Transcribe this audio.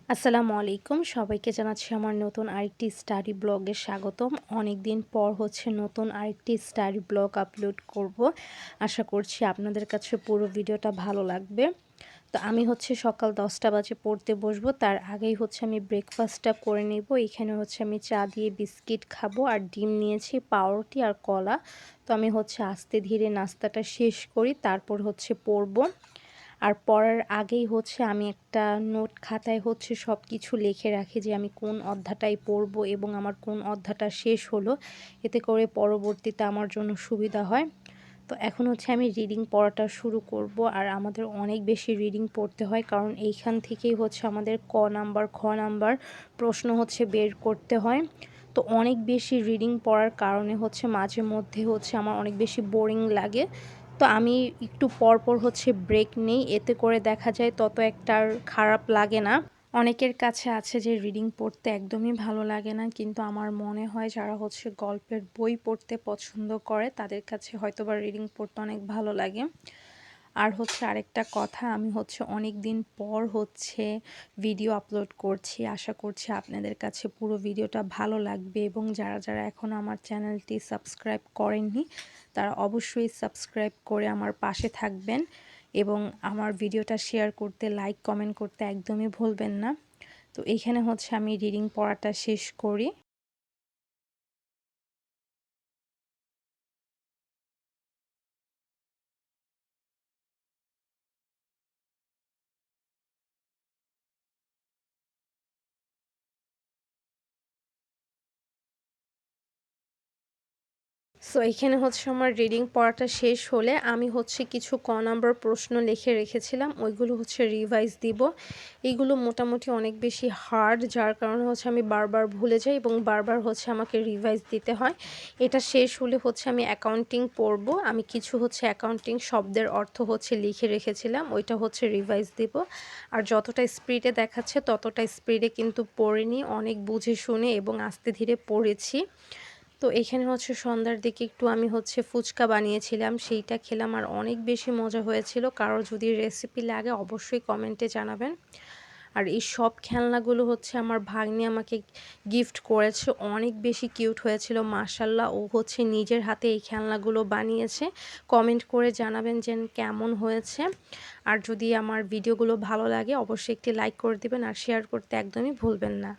আসসালামু আলাইকুম। সবাইকে জানাচ্ছি আমার নতুন আরেকটি স্টাডি ব্লগে স্বাগতম। অনেকদিন পর নতুন আরেকটি স্টাডি ব্লগ আপলোড করব। আশা করছি আপনাদের কাছে পুরো ভিডিওটা ভালো লাগবে। তো আমি সকাল 10টা বাজে পড়তে বসবো। তার আগেই আমি ব্রেকফাস্টটা করে নেব। এখানে আমি চা দিয়ে বিস্কিট খাবো আর ডিম নিয়েছি, পাউরুটি আর কলা। তো আমি আস্তে ধীরে নাস্তাটা শেষ করি, তারপর পড়বো। আর পড়ার আগেই আমি একটা নোট খাতায় সব কিছু লিখে রাখি যে আমি কোন অধ্যায়টায় পড়বো এবং আমার কোন অধ্যায়টা শেষ হলো। এতে করে পরবর্তীতে আমার জন্য সুবিধা হয়। তো এখন আমি রিডিং পড়াটা শুরু করব। আর আমাদের অনেক বেশি রিডিং পড়তে হয়, কারণ এইখান থেকেই আমাদের ক নাম্বার খ নাম্বার প্রশ্ন বের করতে হয়। তো অনেক বেশি রিডিং পড়ার কারণে মাঝে মধ্যে আমার অনেক বেশি বোরিং লাগে। তো আমি একটু পর পর ব্রেক নেই, এতে করে দেখা যায় তত একটা আর খারাপ লাগে না। অনেকের কাছে আছে যে রিডিং পড়তে একদমই ভালো লাগে না, কিন্তু আমার মনে হয় যারা গল্পের বই পড়তে পছন্দ করে তাদের কাছে হয়তোবা রিডিং পড়তে অনেক ভালো লাগে। আর আরেকটা কথা, আমি অনেক দিন পর ভিডিও আপলোড করছি। আশা করছি আপনাদের কাছে পুরো ভিডিওটা ভালো লাগবে, এবং যারা যারা এখন আমার চ্যানেলটি সাবস্ক্রাইব করেননি তারা অবশ্যই সাবস্ক্রাইব করে আমার পাশে থাকবেন, এবং আমার ভিডিওটা শেয়ার করতে, লাইক কমেন্ট করতে একদমই ভুলবেন না। তো এইখানে আমি রিডিং পড়াটা শেষ করি। সো এখানে আমার রিডিং পড়াটা শেষ হলে আমি কিছু ক নাম্বার প্রশ্ন লিখে রেখেছিলাম, ওইগুলো রিভাইজ দিব। এইগুলো মোটামুটি অনেক বেশি হার্ড, যার কারণে আমি বারবার ভুলে যাই এবং বারবার আমাকে রিভাইজ দিতে হয়। এটা শেষ হলে আমি অ্যাকাউন্টিং পড়ব। আমি কিছু অ্যাকাউন্টিং শব্দের অর্থ লিখে রেখেছিলাম, ওইটা রিভাইজ দিব। আর যতটা স্পিডে দেখাচ্ছে ততটা স্পিডে কিন্তু পড়িনি, অনেক বুঝে শুনে এবং আস্তে ধীরে পড়েছি। তো এখানে সন্ধ্যার দিকে একটু আমি ফুচকা বানিয়েছিলাম, সেইটা খেলাম আর অনেক বেশি মজা হয়েছিল। কারো যদি রেসিপি লাগে অবশ্যই কমেন্টে জানাবেন। আর এই সব খেলনাগুলো আমার ভাগ্নি আমাকে গিফট করেছে, অনেক বেশি কিউট হয়েছিল মাশাল্লাহ। ও নিজের হাতে এই খেলনাগুলো বানিয়েছে। কমেন্ট করে জানাবেন যে কেমন হয়েছে। আর যদি আমার ভিডিওগুলো ভালো লাগে অবশ্যই একটি লাইক করে দিবেন আর শেয়ার করতে একদমই ভুলবেন না।